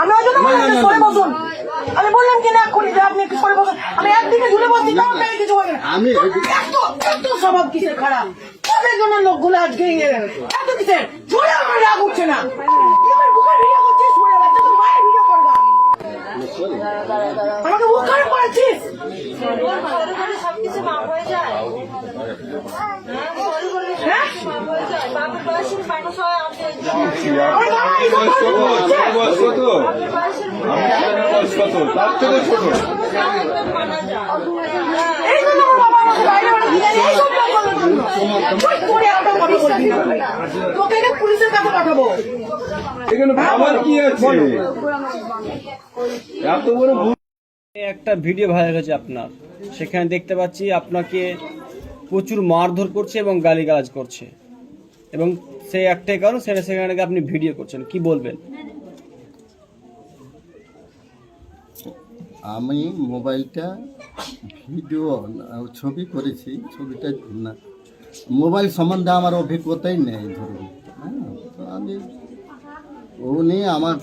আমি ওই জন্য বললাম সরে বসুন। আমি বললাম কি না এক্ষুনি যে আপনি একটু সরে বসুন। আমি একদিকে ঝুলে বসছি তাও আপনাকে কিছু বলেন আমি এত স্বভাব কিসের খারাপ? তাদের জন্য লোকগুলো আজকে এত কিসের ঝুলে আমার রাগ উঠছে না। এবার বুকের ভিডিও করছিস সরে বাচ্চা তোর মায়ের ভিডিও করবা আমাকে বুক খারাপ করেছিস। সবকিছু মাপ হয়ে যায়। হ্যাঁ বাপের বয়সের মানুষ হয় আমার বাবা এইসব করছে। এই জন্য আমার বাবা আমাকে বাইরে বাড়ি দিয়ে যায়, এইসব লোকগুলোর জন্য। তুই করে একটা কথা বলবি না। তোকে একে পুলিশের কাছে পাঠাবো। এখানে ভাবার কি আছে? এত বড় ভুল। একটা ভিডিও ভাইরাল হয়েছে আপনার, সেখানে দেখতে পাচ্ছি আপনাকে প্রচুর মারধর করছে এবং গালিগালাজ করছে, এবং সেই একটাই কারণ সেখানে আপনি ভিডিও করছেন, কি বলবেন? আমি মোবাইলটা ভিডিও ছবি করেছি, ছবিটা না মোবাইল সম্বন্ধে আমার অভিজ্ঞতাই নেই ধরুন। হ্যাঁ, তো আমি উনি আমার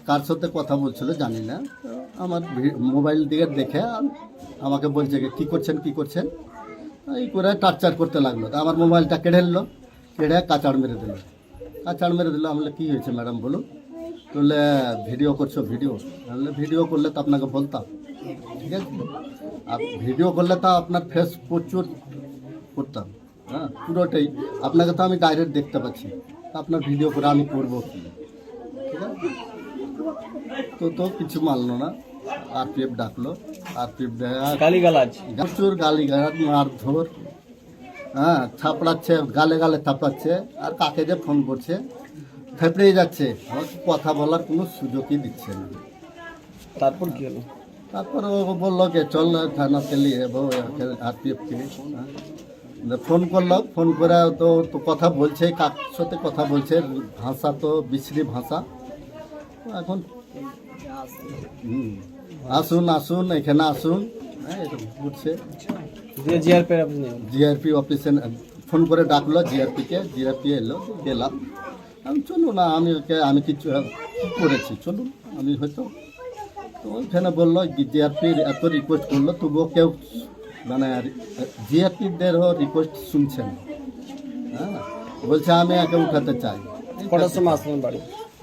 কার সাথে কথা বলছিল জানি না, তো আমার মোবাইল দিকে দেখে আমাকে বলছে কী করছেন এই করে টার্চার করতে লাগলো। তো আমার মোবাইলটা কেড়ে নিল, কেড়ে কাচাড় মেরে দিল। আমি বললাম কী হয়েছে ম্যাডাম বলুন। বললে ভিডিও করছো ভিডিও। বললে ভিডিও করলে তো আপনাকে বলতাম, ঠিক আছে, আর ভিডিও করলে তো আপনার ফেস প্রচুর করতাম, হ্যাঁ পুরোটাই। আপনাকে তো আমি ডাইরেক্ট দেখতে পাচ্ছি, আপনার ভিডিও করে আমি করবো কি, ঠিক আছে। তো কিছু মানলো না, আরপিএফ ডাকলো, আরপিএফ গালিগালাজ প্রচুর গালিগালাজ মারধর, হ্যাঁ থাপড়াচ্ছে, গালে থাপড়াচ্ছে, আর কাকে যে ফোন করছে ফেপড়ে যাচ্ছে, আমাকে কথা বলার কোনো সুযোগই দিচ্ছে না। তারপর কি হলো? তারপর ও বললো যে চল থানাতে নিয়ে যাবো আরপিএফ থেকে। ফোন করলো, ফোন করে তো কথা বলছে, কার সাথে কথা বলছে, ভাষা তো বিশ্রী ভাষা। এখন আসুন এখানে আসুন, হ্যাঁ এরকম বলছে। জিআরপি অফিসে ফোন করে ডাকলো, জিআরপি এলো, গেলাম। আমি চলুন না, আমি কিছু করেছি, চলুন আমি হয়তো। তো ওইখানে বললো জিআরপির এত রিকোয়েস্ট করলো, তবুও কেউ মানে জিআরপিদেরও রিকোয়েস্ট শুনছেন, হ্যাঁ বলছে আমি একে উঠাতে চাই। কটার সময় আসলেন বাড়ি?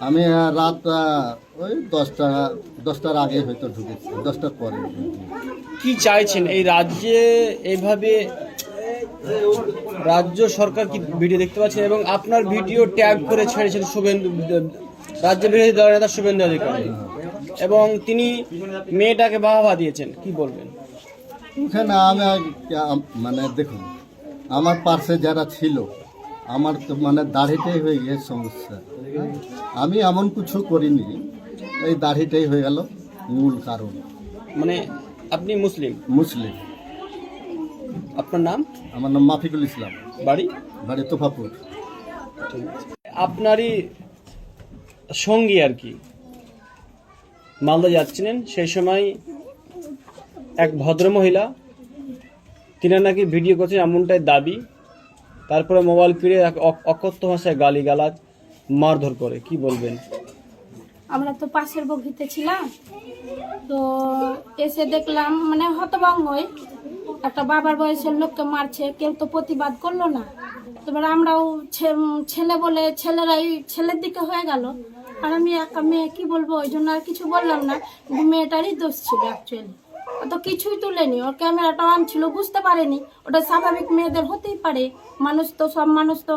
আমি রাত ওই 10টার আগে হয়তো ঢুকেছি, 10টার পরে। কি চাইছেন এই রাজ্যে? এইভাবে রাজ্য সরকার কি ভিডিও দেখতে পাচ্ছেন, এবং আপনার ভিডিও ট্যাগ করে ছেড়েছেন শুভেন্দু, রাজ্য বিরোধী দলের নেতা শুভেন্দু অধিকারী, এবং তিনি মেয়েটাকে বাহবা দিয়েছেন, কি বলবেন? ওখানে আমি মানে দেখুন, আমার পাশে যারা ছিল, আমার তো মানে দাড়িটাই হয়ে গিয়ে সমস্যা। আমি এমন কিছু করিনি, এই দাড়িটাই হয়ে গেল মূল কারণ। মানে আপনি মুসলিম? মুসলিম। আপনার নাম? আমার নাম মাফিকুল ইসলাম। বাড়ি তোফাপুর। আপনারই সঙ্গী আর কি মালদা যাচ্ছিলেন, সেই সময় এক ভদ্রমহিলা, তিনি নাকি ভিডিও করছেন এমনটাই দাবি, তারপরে মোবাইল ফিরে অকথ্য ভাষায় গালিগালাজ মারধর করে, কি বলবেন? আমরা তো পাশের বগিতে ছিলাম, তো এসে দেখলাম মানে হতভম্বই, একটা বাবার বয়সের লোককে মারছে, কেউ তো প্রতিবাদ করলো না। এবার আমরাও ছেলে বলে ছেলেরাই ছেলের দিকে হয়ে গেল, আর আমি একা মেয়ে, কি বলবো, ওই জন্য আর কিছু বললাম না। মেয়েটারই দোষ ছিল অ্যাকচুয়ালি, তো কিছুই তুলেনি, ওর ক্যামেরাটা অন ছিল, বুঝতে পারেনি। ওটা স্বাভাবিক, মেয়েদের হতেই পারে, সব মানুষ তো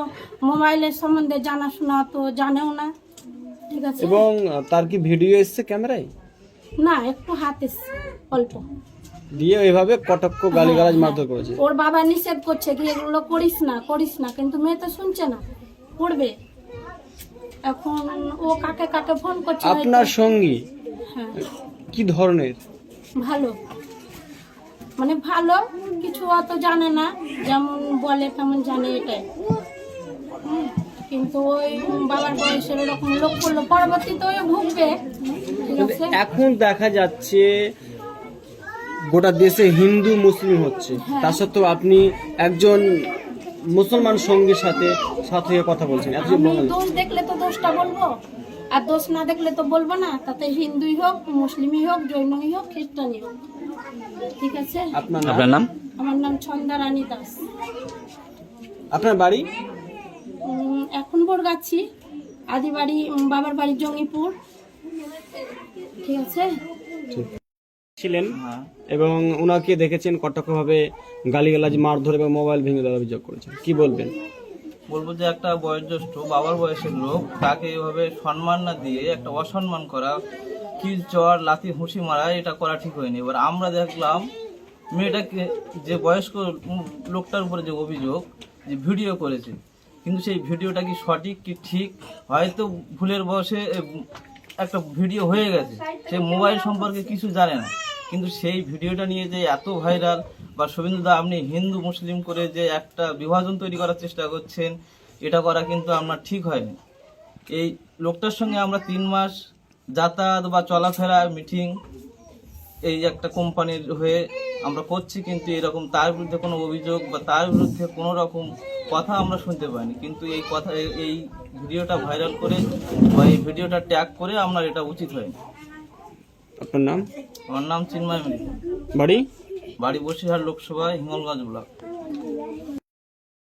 মোবাইলের সম্বন্ধে জানাশোনা তো জানেও না, ঠিক আছে। এবং তার কি ভিডিও এসছে ক্যামেরায়? না, একটু হাত এসছে অল্প, দিয়ে এইভাবে কটাক্ষ গালিগালাজ মারধর করেছে। ওর বাবা নিষেধ করছে কি এগুলো করিস না, কিন্তু মেয়ে তো শুনছে না, করবে। এখন ও কাকে ফোন করছে। আপনার সঙ্গী হ্যাঁ, কি ধরনের? ভালো, মানে ভালো, কিছু অত জানে না, যেমন বলে তেমন জানে, এটাই। কিন্তু ওই বাবার বয়সের এরকম লোক করলো, পরবর্তীতে ওই ভুগবে, ঠিক আছে। এখন দেখা যাচ্ছে গোটা দেশে হিন্দু মুসলিম হচ্ছে, তা সত্ত্বেও আপনি একজন মুসলমান সঙ্গীর সাথে কথা বলছেন। আমি দোষ দেখলে তো দোষটা বলবো, আর দোষ না দেখলে তো বলবো না, তাতে হিন্দুই হোক, মুসলিমই হোক, জৈনই হোক, খ্রিস্টানই হোক। ঠিক আছে। আপনার নাম? আপনার নাম? আমার নাম ছন্দা রানী দাস। আপনার বাড়ি? এখন বরগাছি, আদি বাড়ি বাবার বাড়ি জঙ্গিপুর। ঠিক আছে। ছিলেন এবং ওনাকে দেখেছেন কটাক্ষভাবে গালিগালাজ, মারধর এবং মোবাইল ভেঙে দেওয়ার অভিযোগ করেছেন, কি বলবেন? বলবো যে একটা বয়োজ্যেষ্ঠ বাবার বয়সের লোক, তাকে এভাবে সম্মান না দিয়ে একটা অসম্মান করা, কিল চর লাথি হুঁশি মারা, এটা করা ঠিক হয়নি। এবার আমরা দেখলাম মেয়েটাকে, যে বয়স্ক লোকটার উপরে যে অভিযোগ, যে ভিডিও করেছে, কিন্তু সেই ভিডিওটা কি সঠিক কি ঠিক, হয়তো ভুলের বয়সে একটা ভিডিও হয়ে গেছে, সে মোবাইল সম্পর্কে কিছু জানে না, কিন্তু সেই ভিডিওটা নিয়ে যে এত ভাইরাল, বা শুভেন্দুদা আপনি হিন্দু মুসলিম করে যে একটা বিভাজন তৈরি করার চেষ্টা করছেন, এটা করা কিন্তু আপনার ঠিক হয়নি। এই লোকটার সঙ্গে আমরা 3 মাস যাতায়াত বা চলাফেরা, মিটিং, এই একটা কোম্পানির হয়ে আমরা করছি, কিন্তু এরকম তার বিরুদ্ধে কোনো অভিযোগ বা তার বিরুদ্ধে কোনো রকম কথা আমরা শুনতে পাইনি। কিন্তু এই কথা, এই ভিডিওটা ভাইরাল করে বা এই ভিডিওটা ট্যাগ করে আমরা, এটা উচিত হয়নি। আপনার নাম? আমার নাম চিন্ময় মৃত, বাড়ি? বাড়ি বসিরহাট লোকসভা, হিঙ্গলগঞ্জ ব্লক।